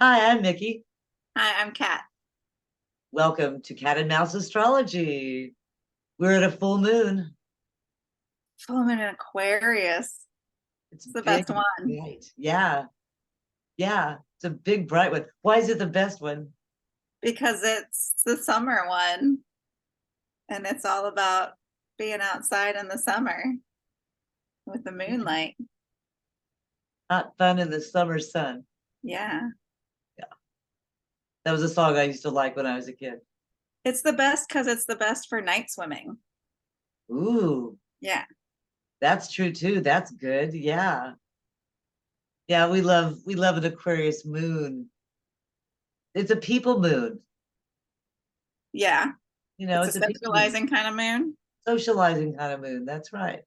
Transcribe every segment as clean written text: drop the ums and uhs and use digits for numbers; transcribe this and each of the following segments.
Hi, I'm Micki. Hi, I'm Kat. Welcome to Cat and Mouse Astrology. We're at a full moon. Full moon in Aquarius. It's It's the big best and one bright. Yeah, yeah. It's a big, bright one. Why is it the best one? because it's the summer one and it's all about being outside in the summer with the moonlight. Hot fun in the summer sun. Yeah. Yeah, that was a song I used to like when I was a kid. It's the best because it's the best for night swimming. Ooh, Yeah. that's true too. That's good. Yeah. Yeah, we love an Aquarius moon. It's a people moon. Yeah. It's a It's a people moon. socializing kind of moon. Socializing kind of moon. That's right.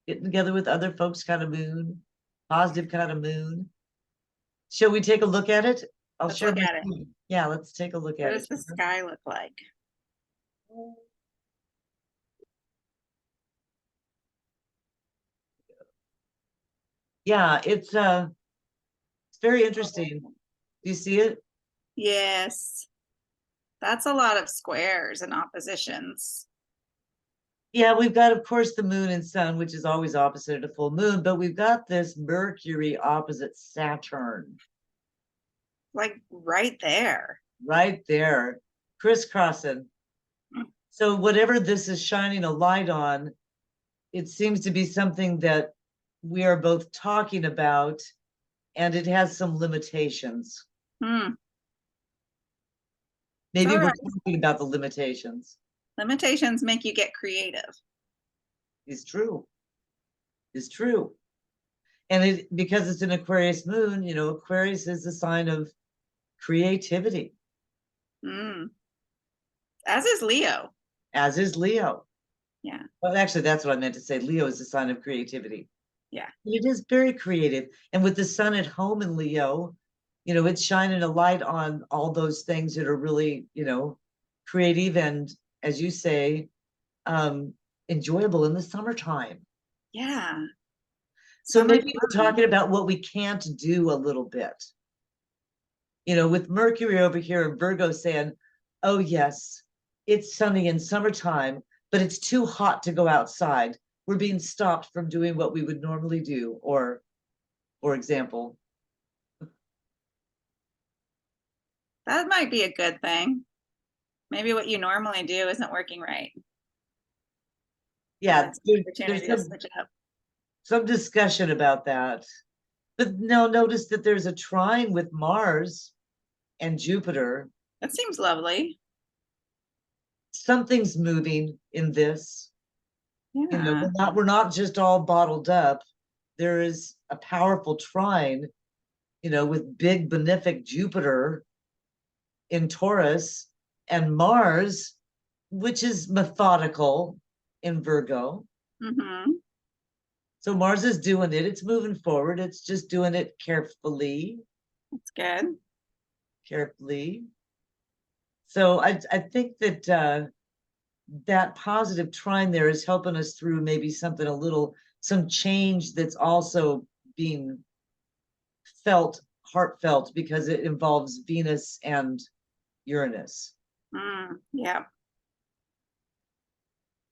Getting together with other folks kind of moon. Positive kind of moon. Shall we take a look at it? I'll Let's share look my at it. screen. Yeah, let's take a look What at it does the here. sky look like? Yeah, it's very interesting. Do you see it? Yes. That's a lot of squares and oppositions. Yeah, we've got, of course, the moon and sun, which is always opposite at a full moon, but we've got this Mercury opposite Saturn Like right there. right there, crisscrossing. So whatever this is shining a light on, it seems to be something that we are both talking about, and it has some limitations. Hmm. It's Maybe all we're right. talking about the limitations. Limitations make you get creative. Is true. Is true. And it because it's an Aquarius moon, Aquarius is a sign of creativity, Mm. As is Leo. as is Leo. Yeah. Well, actually, that's what I meant to say. Leo is a sign of creativity. Yeah. It is very creative. And with the sun at home in Leo, it's shining a light on all those things that are really, creative and, as you say, um, enjoyable in the summertime. Yeah. So Summer maybe we're fun. talking about what we can't do a little bit. With Mercury over here in Virgo saying, oh, yes, it's sunny in summertime, but it's too hot to go outside. We're being stopped from doing what we would normally do. Or, for example, That might be a good thing. Maybe what you normally do isn't working right. And yeah, it's an there's opportunity to switch it up. some discussion about that. But now notice that there's a trine with Mars and Jupiter. That seems lovely. Something's moving in this. Yeah. We're not just all bottled up. There is a powerful trine, with big benefic Jupiter in Taurus and Mars, which is methodical in Virgo. Mm-hmm. So Mars is doing it. It's moving forward. It's just doing it carefully, That's good. carefully. So I think that that positive trine there is helping us through maybe some change that's also being heartfelt, because it involves Venus and Uranus. Yeah.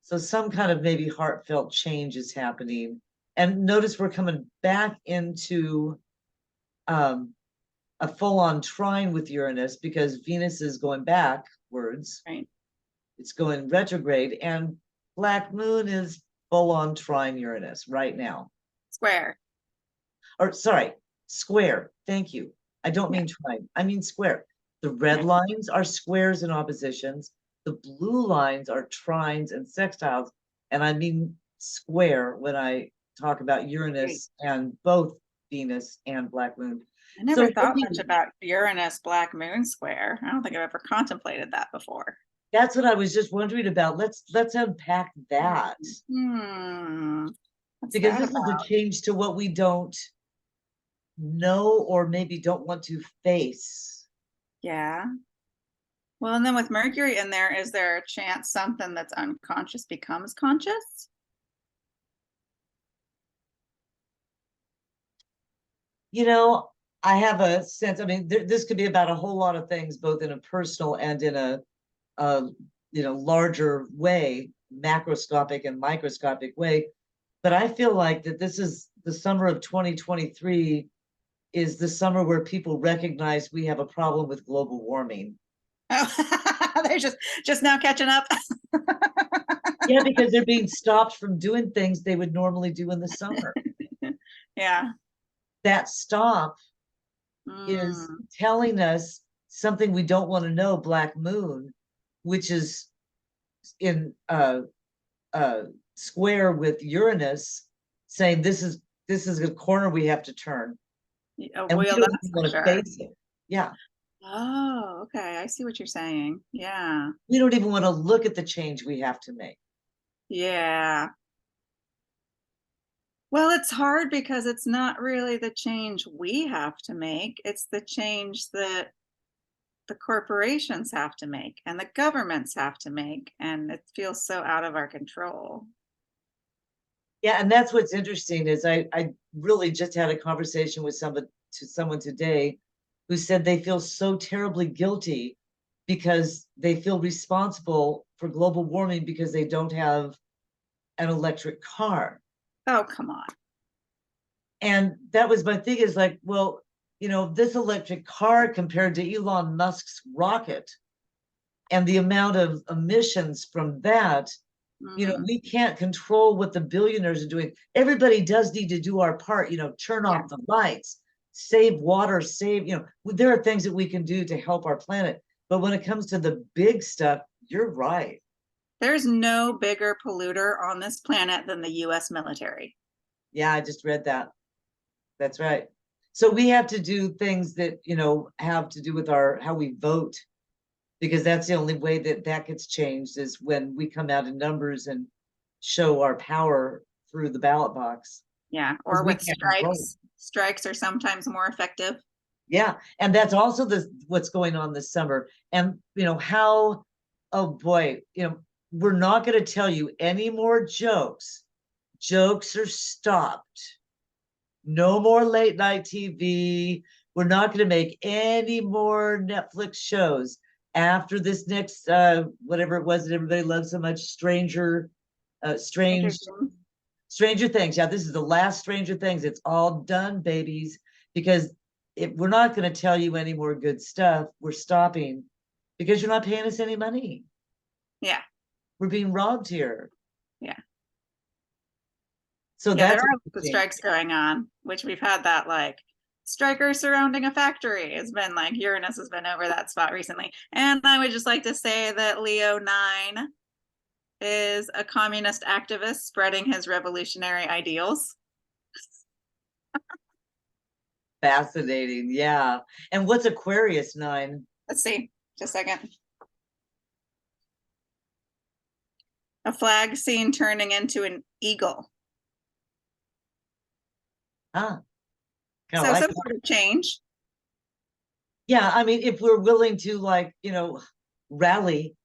So some kind of maybe heartfelt change is happening. And notice we're coming back into um, a full-on trine with Uranus, because Venus is going backwards. Right. It's going retrograde, and Black Moon is full-on trine Uranus right now. Square. Or sorry, square. Thank you. I don't Yeah. mean trine. I mean square. The red Yeah. lines are squares and oppositions. The blue lines are trines and sextiles. And I mean square when I talk about Great. Uranus and both Venus and Black Moon. I never So thought much about Uranus Black Moon Square. I don't think I've ever contemplated that before. that's what I was just wondering about. Let's unpack that, Hmm. What's because that this is a about? change to what we don't know or maybe don't want to face. Yeah. Well, and then with Mercury in there, is there a chance something that's unconscious becomes conscious? You know, I have a sense, I mean, this could be about a whole lot of things, both in a personal and in a larger way, macroscopic and microscopic way. But I feel like that this is the summer of 2023 is the summer where people recognize we have a problem with global warming. Oh, they're just now catching up. Yeah, because they're being stopped from doing things they would normally do in the summer. Yeah. That stop is telling us something we don't want to know, Black Moon, which is in square with Uranus, saying this is a corner we have to turn. Oh, And we well, don't that's even for want to sure. face it. Yeah. Oh, okay. I see what you're saying. Yeah. We don't even want to look at the change we have to make. Yeah. Well, it's hard because it's not really the change we have to make. It's the change that the corporations have to make and the governments have to make. And it feels so out of our control. Yeah, and that's what's interesting is I really just had a conversation with someone today who said they feel so terribly guilty because they feel responsible for global warming because they don't have an electric car. Oh, come on. And that was my thing is like, well, this electric car compared to Elon Musk's rocket and the amount of emissions from that, we can't control what the billionaires are doing. Everybody does need to do our part, turn off the lights, save water, there are things that we can do to help our planet. But when it comes to the big stuff, you're right. There's no bigger polluter on this planet than the US military. Yeah, I just read that. That's right. So we have to do things that, have to do with how we vote, because that's the only way that gets changed is when we come out in numbers and show our power through the ballot box. Yeah, or with strikes. Strikes are sometimes more effective. Yeah, and that's also what's going on this summer. And oh boy, we're not going to tell you any more jokes. Jokes are stopped. No more late night TV. We're not going to make any more Netflix shows after this next whatever it was that everybody loves so much, Stranger Things. Yeah, this is the last Stranger Things. It's all done, babies, because if we're not going to tell you any more good stuff, we're stopping because you're not paying us any money. Yeah. We're being robbed here. Yeah. So there are the strikes going on, which we've had that like strikers surrounding a factory has been like Uranus has been over that spot recently. And I would just like to say that Leo 9 is a communist activist spreading his revolutionary ideals. Fascinating. Yeah. And what's Aquarius 9? Let's see. Just a second. A flag seen turning into an eagle. Ah. So some sort of change. Yeah, I mean, if we're willing to rally.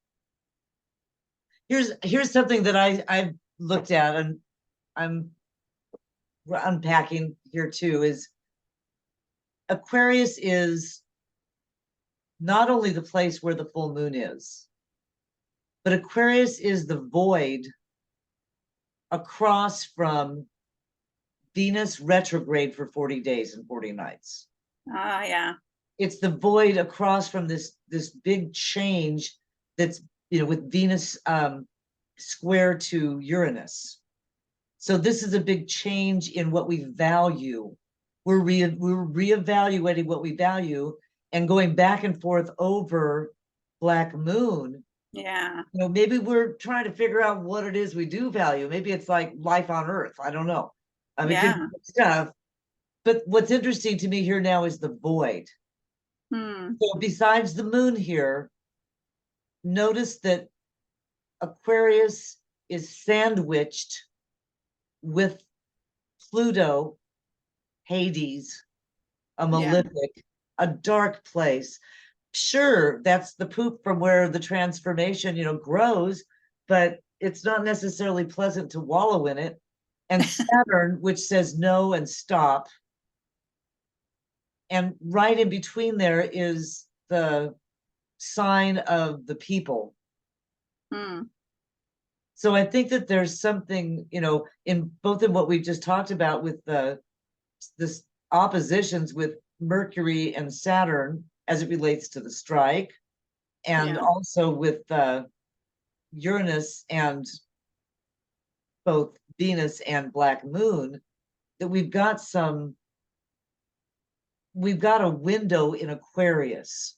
Here's something that I've looked at and I'm unpacking here too is Aquarius is not only the place where the full moon is, but Aquarius is the void across from Venus retrograde for 40 days and 40 nights. Ah, yeah. It's the void across from this big change that's, with Venus square to Uranus. So this is a big change in what we value. We're reevaluating what we value and going back and forth over Black Moon. Yeah. Maybe we're trying to figure out what it is we do value. Maybe it's like life on Earth. I don't know. I mean, stuff. But what's interesting to me here now is the void. So besides the moon here, notice that Aquarius is sandwiched with Pluto, Hades, a malefic, a dark place. Sure, that's the poop from where the transformation, grows, but it's not necessarily pleasant to wallow in it. And Saturn, which says no and stop. And right in between there is the sign of the people. Mm, So I think that there's something, in both in what we've just talked about with this oppositions with Mercury and Saturn as it relates to the strike, and yeah. also with Uranus and both Venus and Black Moon, that we've got a window in Aquarius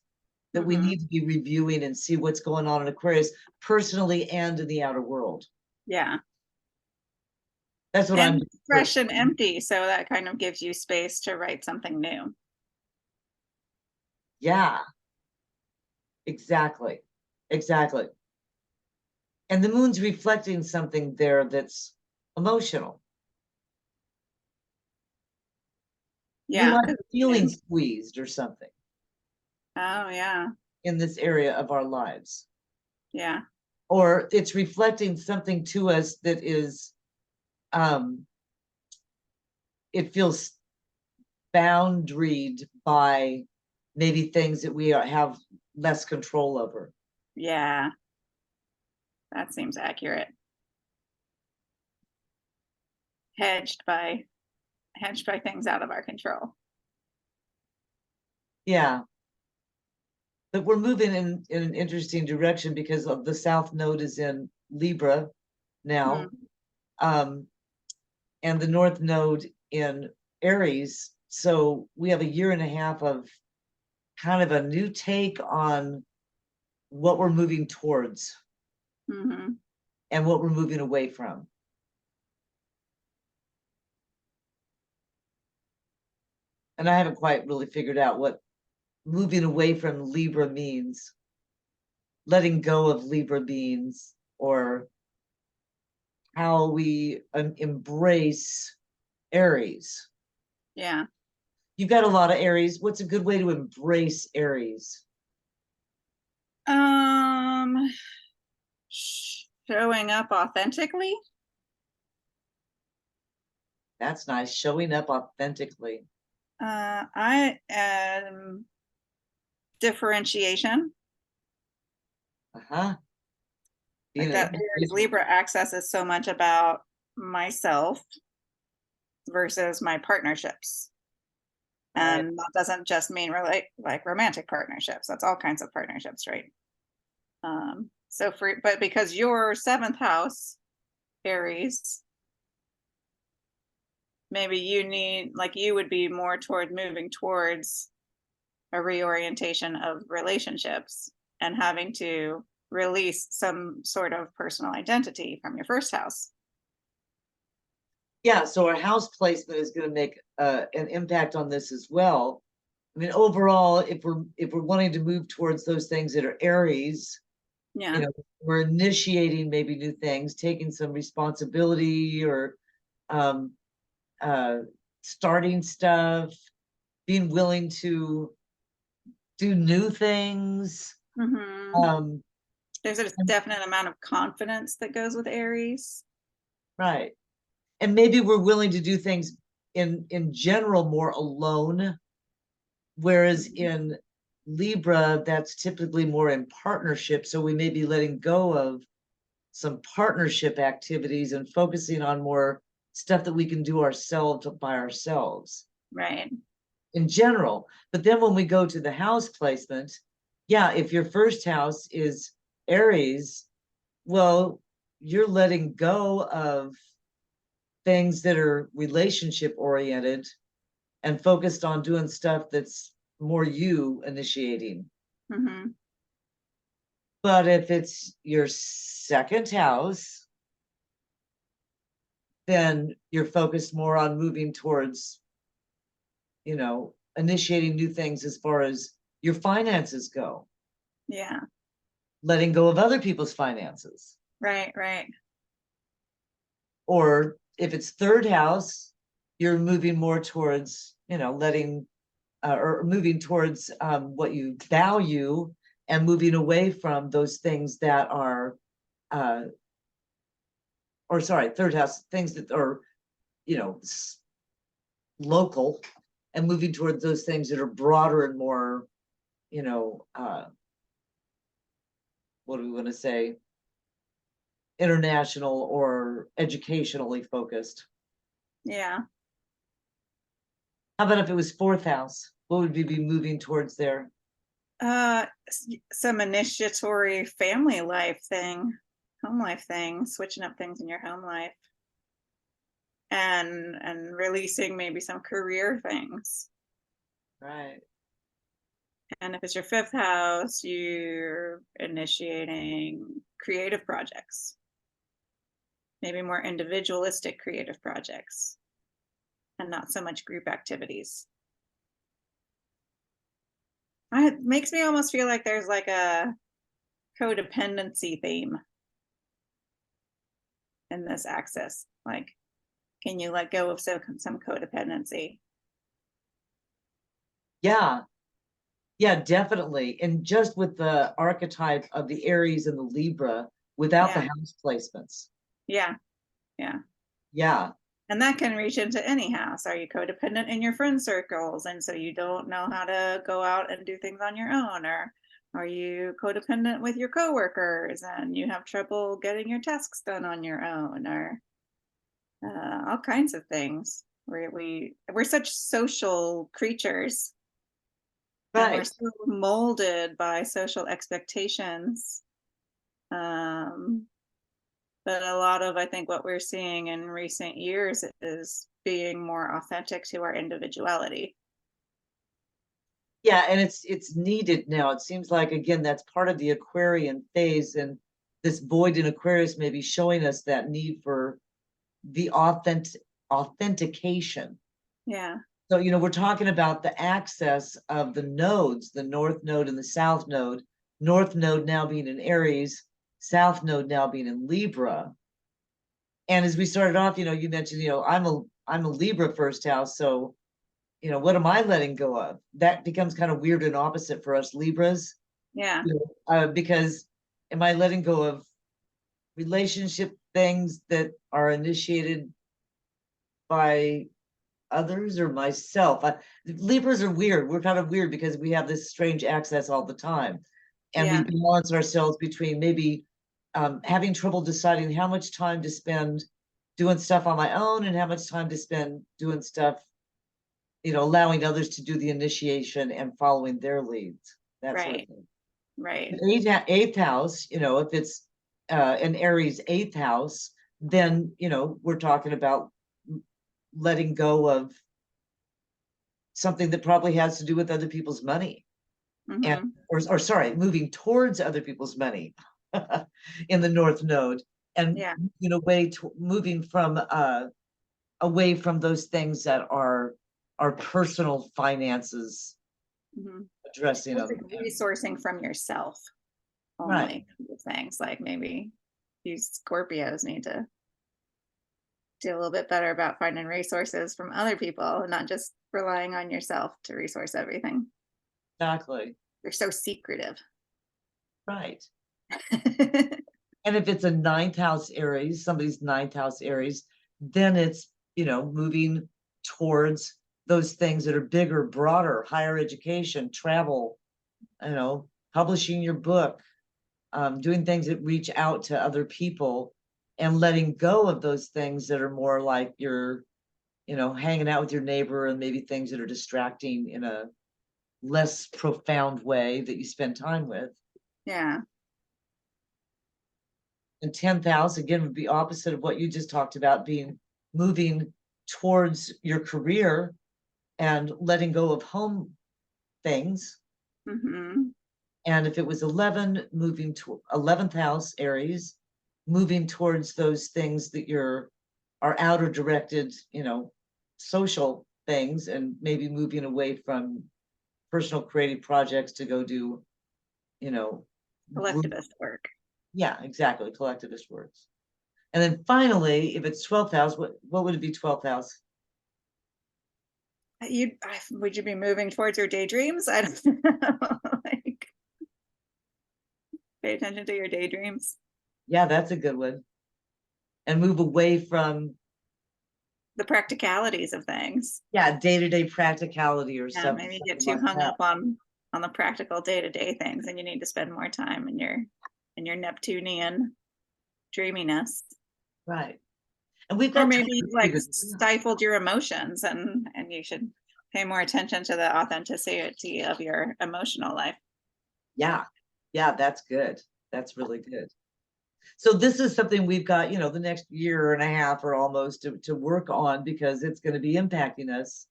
that we Mhm. need to be reviewing and see what's going on in Aquarius personally and in the outer world. Yeah. That's what I'm And fresh and empty, so that kind of gives you space to write something new. Yeah, exactly. Exactly. And the moon's reflecting something there that's emotional. We Yeah. might 'Cause be feeling squeezed or something oh yeah. in this area of our lives. Yeah. Or it's reflecting something to us that is it feels boundaried by maybe things that we have less control over. Yeah. That seems accurate. Hedged by things out of our control. Yeah. But we're moving in an interesting direction because of the South Node is in Libra now. Mm. And the North Node in Aries. So we have a year and a half of kind of a new take on what we're moving towards Mm-hmm. and what we're moving away from. And I haven't quite really figured out what moving away from Libra means, letting go of Libra beings, or how we embrace Aries. Yeah. You've got a lot of Aries. What's a good way to embrace Aries? Um, showing up authentically. That's nice. Showing up authentically. I am differentiation. Uh-huh. Like that Aries Libra access is so much about myself versus my partnerships. Right. And that doesn't just mean like romantic partnerships. That's all kinds of partnerships, right? But because your seventh house, Aries, maybe you would be more toward moving towards a reorientation of relationships and having to release some sort of personal identity from your first house. Yeah, so our house placement is going to make an impact on this as well. I mean, overall, if we're wanting to move towards those things that are Aries, Yeah. we're initiating maybe new things, taking some responsibility, or um, starting stuff, being willing to do new things. Mm-hmm. Um, There's a definite amount of confidence that goes with Aries. right. And maybe we're willing to do things in general more alone, whereas in Libra, that's typically more in partnership. So we may be letting go of some partnership activities and focusing on more stuff that we can do ourselves by ourselves Right. in general. But then when we go to the house placement, yeah, if your first house is Aries, well, you're letting go of things that are relationship oriented and focused on doing stuff that's more you initiating. Mm-hmm. But if it's your second house, then you're focused more on moving towards, initiating new things as far as your finances go, Yeah. letting go of other people's finances. Right. Right. Or if it's third house, you're moving more towards, letting or moving towards what you value and moving away from those things that are, or sorry, third house, things that are, local, and moving towards those things that are broader and more, you know, what do we want to say? International or educationally focused. Yeah. How about if it was fourth house? What would we be moving towards there? Some initiatory family life thing, home life thing, switching up things in your home life, and releasing maybe some career things. Right. And if it's your fifth house, you're initiating creative projects, maybe more individualistic creative projects, and not so much group activities. It makes me almost feel like there's like a codependency theme in this axis. Like, can you let go of some codependency? Yeah. Yeah, definitely. And just with the archetype of the Aries and the Libra without the Yeah. house placements. Yeah. Yeah. Yeah. And that can reach into any house. Are you codependent in your friend circles? And so you don't know how to go out and do things on your own? Or are you codependent with your coworkers and you have trouble getting your tasks done on your own? Or all kinds of things. We're such social creatures, and we're Right. so molded by social expectations. But a lot of, I think, what we're seeing in recent years is being more authentic to our individuality. Yeah, and it's needed now. It seems like, again, that's part of the Aquarian phase, and this void in Aquarius may be showing us that need for the authentication. Yeah. So, you know, we're talking about the access of the nodes, the North Node and the South Node. North Node now being in Aries, South Node now being in Libra. And as we started off, you know, you mentioned, you know, I'm a Libra first house, so you know, what am I letting go of? That becomes kind of weird and opposite for us Libras. Yeah. You know, because am I letting go of relationship things that are initiated by others or myself? Libras are weird. We're kind of weird because we have this strange access all the time. And Yeah. we balance ourselves between maybe having trouble deciding how much time to spend doing stuff on my own and how much time to spend doing stuff, you know, allowing others to do the initiation and following their leads, that sort of Right. thing. Right. Eighth house, you know, if it's an Aries eighth house, then, you know, we're talking about letting go of something that probably has to do with other people's money. And, Mm-hmm. or sorry, moving towards other people's money in the North Node, and, Yeah. you know, moving from away from those things that are our personal finances, Mm-hmm. addressing It's them. like resourcing from yourself Right. only things. Like maybe these Scorpios need to do a little bit better about finding resources from other people and not just relying on yourself to resource everything. Exactly. They're so secretive. Right. And if it's a ninth house Aries, somebody's ninth house Aries, then it's, you know, moving towards those things that are bigger, broader, higher education, travel, you know, publishing your book, doing things that reach out to other people, and letting go of those things that are more like you're, you know, hanging out with your neighbor and maybe things that are distracting in a less profound way that you spend time with. Yeah. And 10th house again would be opposite of what you just talked about, being moving towards your career and letting go of home things. Mm-hmm. And if it was 11, moving to 11th house Aries, moving towards those things that are outer directed, you know, social things, and maybe moving away from personal creative projects to go do, you know, group. Collectivist work. Yeah, exactly, collectivist works. And then finally, if it's 12th house, what would it be 12th house? Would you be moving towards your daydreams? I don't know. Like, pay attention to your daydreams. Yeah, that's a good one. And move away from the practicalities of things. Yeah, day-to-day practicality or Yeah, something. maybe you get something too like hung that. up on the practical day-to-day things, and you need to spend more time in your Neptunian dreaminess. Right. And we've Or got maybe time you've to like figure this out. stifled your emotions, and you should pay more attention to the authenticity of your emotional life. Yeah. Yeah, that's good. That's really good. So this is something we've got, the next year and a half or almost to work on, because it's going to be impacting us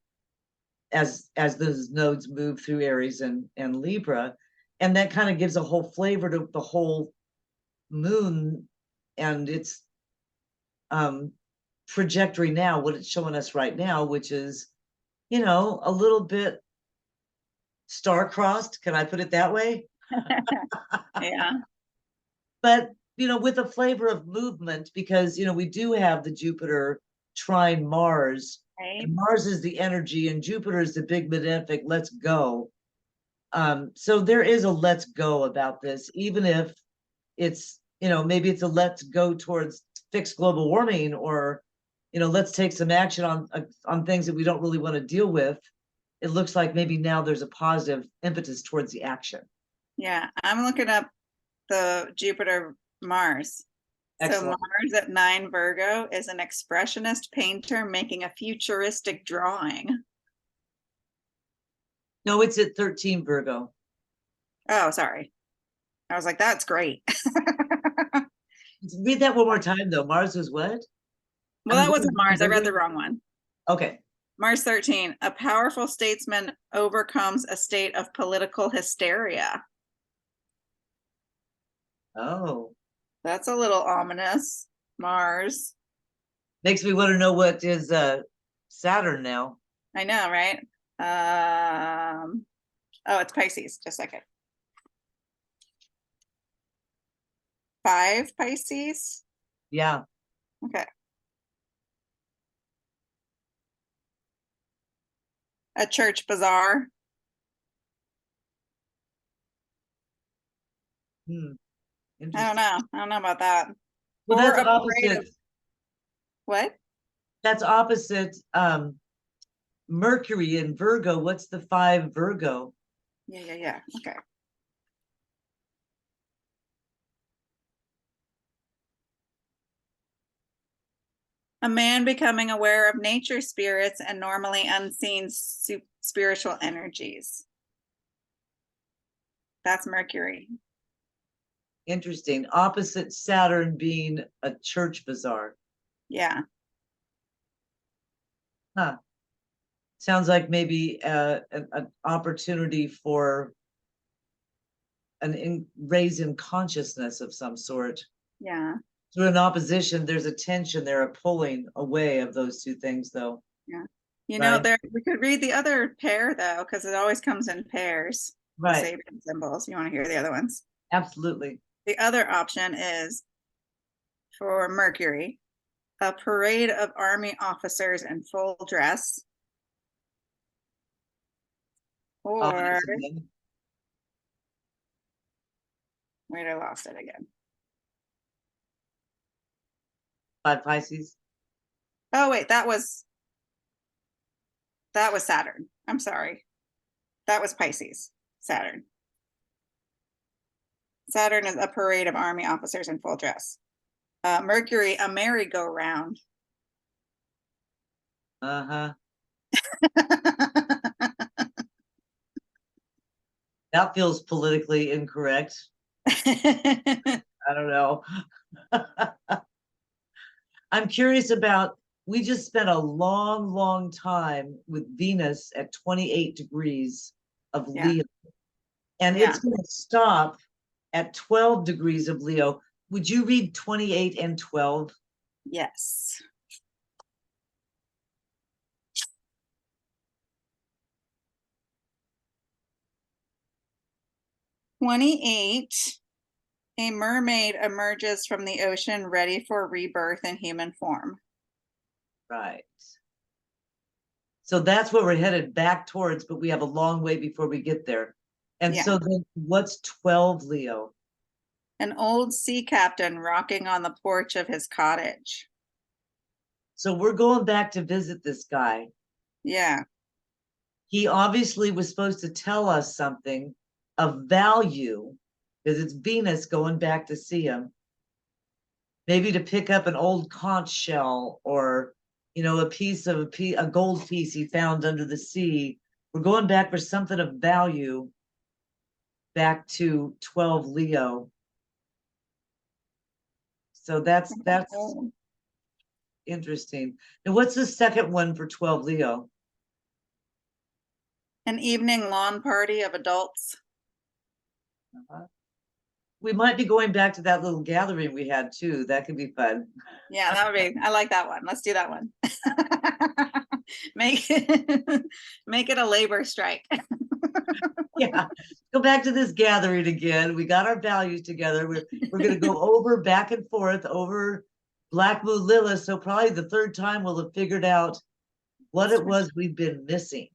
as those nodes move through Aries and Libra. And that kind of gives a whole flavor to the whole moon and its trajectory now, what it's showing us right now, which is, a little bit star-crossed. Can I put it that way? Yeah. But, with a flavor of movement, because, we do have the Jupiter trine Mars. Right. And Mars is the energy and Jupiter is the big benefic, let's go. So there is a let's go about this, even if it's, maybe it's a let's go towards fix global warming, or, let's take some action on things that we don't really want to deal with. It looks like maybe now there's a positive impetus towards the action. Yeah, I'm looking up the Jupiter Mars. Excellent. So Mars at 9 Virgo is an expressionist painter making a futuristic drawing. No, it's at 13 Virgo. Oh, sorry. I was like, that's great. Read that one more time, though. Mars is what? Well, that wasn't Mars. I read the wrong one. Okay. Mars 13, a powerful statesman overcomes a state of political hysteria. Oh. That's a little ominous. Mars. Makes me want to know what is Saturn now. I know, right? Oh, it's Pisces. Just a second. 5 Pisces? Yeah. Okay. A church bazaar. Hmm. I don't know. I don't know about that. Well, Or that's a parade opposite. of what? That's opposite Mercury in Virgo. What's the 5 Virgo? Yeah. Okay. A man becoming aware of nature spirits and normally unseen spiritual energies. That's Mercury. Interesting. Opposite Saturn being a church bazaar. Yeah. Huh. Sounds like maybe an opportunity for raise in consciousness of some sort. Yeah. Through an opposition, there's a tension there, a pulling away of those two things, though. Yeah. You Right. know, we could read the other pair though, because it always comes in pairs. Right. The Sabian symbols. You want to hear the other ones? Absolutely. The other option is for Mercury, a parade of army officers in full dress. Or wait, I lost it again. 5 Pisces. Oh wait, that was Saturn. I'm sorry. That was Pisces. Saturn. Saturn is a parade of army officers in full dress. Mercury, a merry-go-round. Uh-huh. That feels politically incorrect. I don't know. I'm curious about, we just spent a long time with Venus at 28 degrees of Leo. And it's going to stop at 12 degrees of Leo. Would you read 28 and 12? Yes. "28, a mermaid emerges from the ocean ready for rebirth in human form." Right. So that's what we're headed back towards, but we have a long way before we get there. And so then what's 12, Leo? An old sea captain rocking on the porch of his cottage. So we're going back to visit this guy. Yeah. He obviously was supposed to tell us something of value because it's Venus going back to see him. Maybe to pick up an old conch shell or, a gold piece he found under the sea. We're going back for something of value back to 12 Leo. So that's interesting. And what's the second one for 12 Leo? An evening lawn party of adults. We might be going back to that little gathering we had too. That could be fun. Yeah, that would be, I like that one. Let's do that one. Make it a labor strike. Yeah, go back to this gathering again. We got our values together. We're going to go over back and forth over Black Moon Lilith. So probably the third time we'll have figured out what it was we've been missing.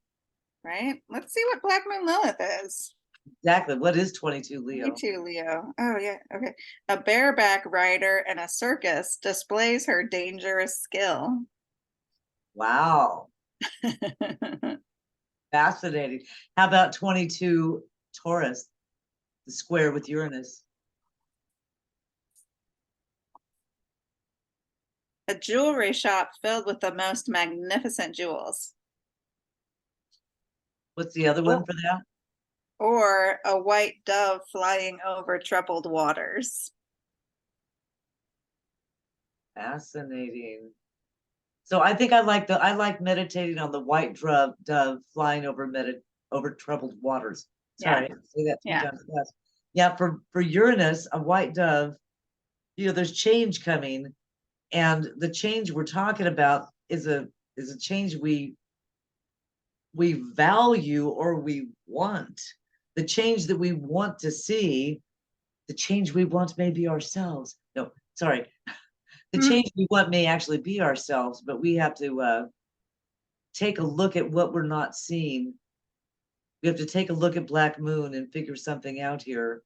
Right? Let's see what Black Moon Lilith is. Exactly. What is 22 Leo? 22 Leo. Oh, yeah. Okay. A bareback rider in a circus displays her dangerous skill. Wow. Fascinating. How about 22 Taurus, the square with Uranus? A jewelry shop filled with the most magnificent jewels. What's the other one for that? Or a white dove flying over troubled waters. Fascinating. So I think I like meditating on the white dove flying over troubled waters. Sorry, Yeah. say that 3 times fast. Yeah, for Uranus, a white dove, there's change coming, and the change we're talking about is a change we value or we want. The change that we want to see, the change we want may be ourselves. No, sorry. The change we want may actually be ourselves, but we have to take a look at what we're not seeing. We have to take a look at Black Moon and figure something out here.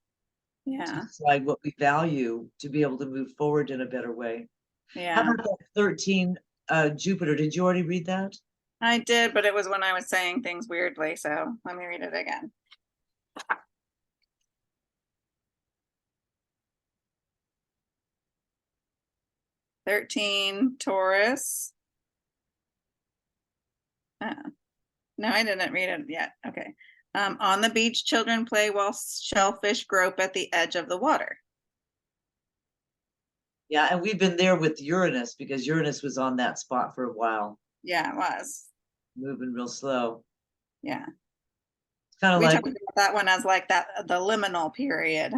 Yeah. To decide what we value to be able to move forward in a better way. Yeah. How about that 13 Jupiter? Did you already read that? I did, but it was when I was saying things weirdly, so let me read it again. "13 Taurus." No, I didn't read it yet. Okay. On the beach, children play while shellfish grope at the edge of the water. Yeah, and we've been there with Uranus because Uranus was on that spot for a while. Yeah, it was. Moving real slow. Yeah. It's kind of We like talked about that one as like the liminal period.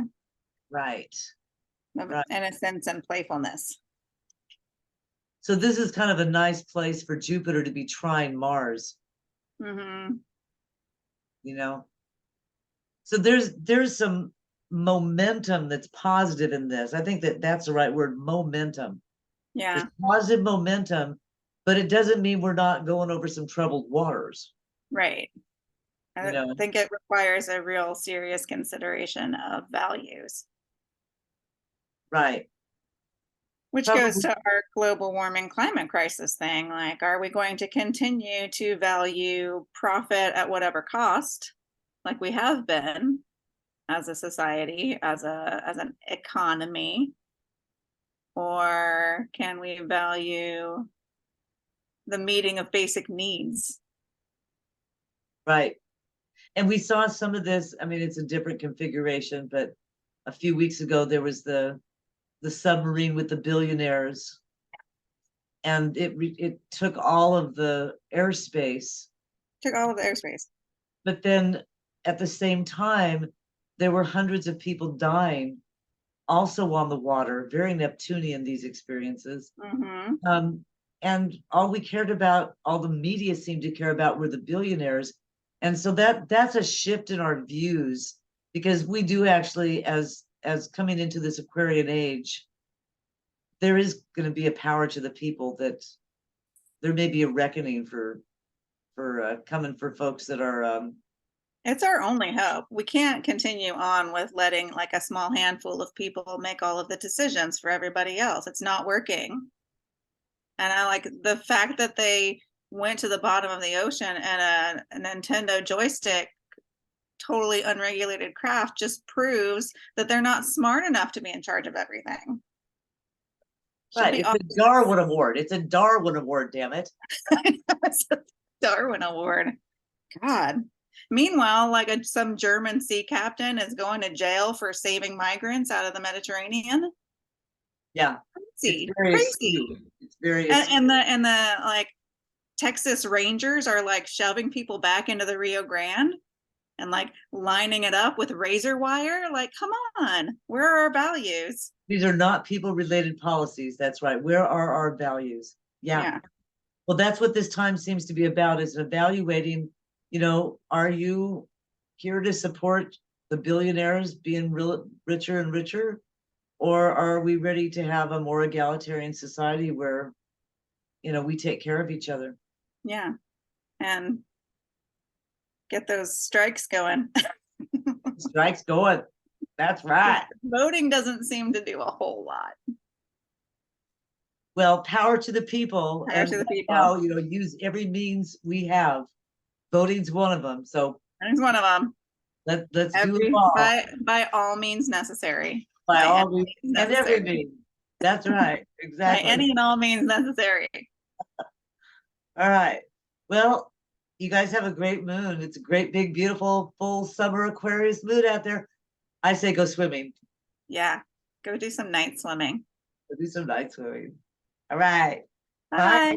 right. Of Right. innocence and playfulness. So this is kind of a nice place for Jupiter to be trine Mars. Mm-hmm. So there's some momentum that's positive in this. I think that's the right word, momentum. Yeah. There's positive momentum, but it doesn't mean we're not going over some troubled waters. Right. I think it requires a real serious consideration of values. Right. Which goes to our global warming climate crisis thing. Like, are we going to continue to value profit at whatever cost, like we have been as a society, as an economy? Or can we value the meeting of basic needs? Right. And we saw some of this. I mean, it's a different configuration, but a few weeks ago there was the submarine with the billionaires, and it took all of the airspace. Took all of the airspace. But then at the same time, there were hundreds of people dying also on the water. Very Neptunian, these experiences. Mm-hmm. And all we cared about, all the media seemed to care about, were the billionaires. And so that's a shift in our views, because we do actually, as coming into this Aquarian age, there is going to be a power to the people, that there may be a reckoning for coming for folks that are it's our only hope. We can't continue on with letting like a small handful of people make all of the decisions for everybody else. It's not working. And I like the fact that they went to the bottom of the ocean and a Nintendo joystick, totally unregulated craft, just proves that they're not smart enough to be in charge of everything. Right, it's a Darwin Award. It's a Darwin Award, damn it. It's a Darwin Award. God. Meanwhile, like some German sea captain is going to jail for saving migrants out of the Mediterranean. Yeah. Crazy. It's very Crazy. astute. It's very And the like Texas Rangers are like shoving people back into the Rio Grande and like lining it up with razor wire. Like, come on, where are our values? These are not people related policies. That's right. Where are our values? Yeah. Well, that's what this time seems to be about, is evaluating, are you here to support the billionaires being richer and richer? Or are we ready to have a more egalitarian society where, we take care of each other? Yeah. And get those strikes going. Strikes going. That's right. Voting doesn't seem to do a whole lot. Well, power to the people. Power to the people. Now, use every means we have. Voting's one of them. So that's one of them. Let's do it all. By all means necessary. By all means and every means. That's right. Exactly. By any and all means necessary. All right. Well, you guys have a great moon. It's a great, big, beautiful, full summer Aquarius moon out there. I say go swimming. Yeah. Go do some night swimming. Go do some night swimming. All right. Bye. Bye.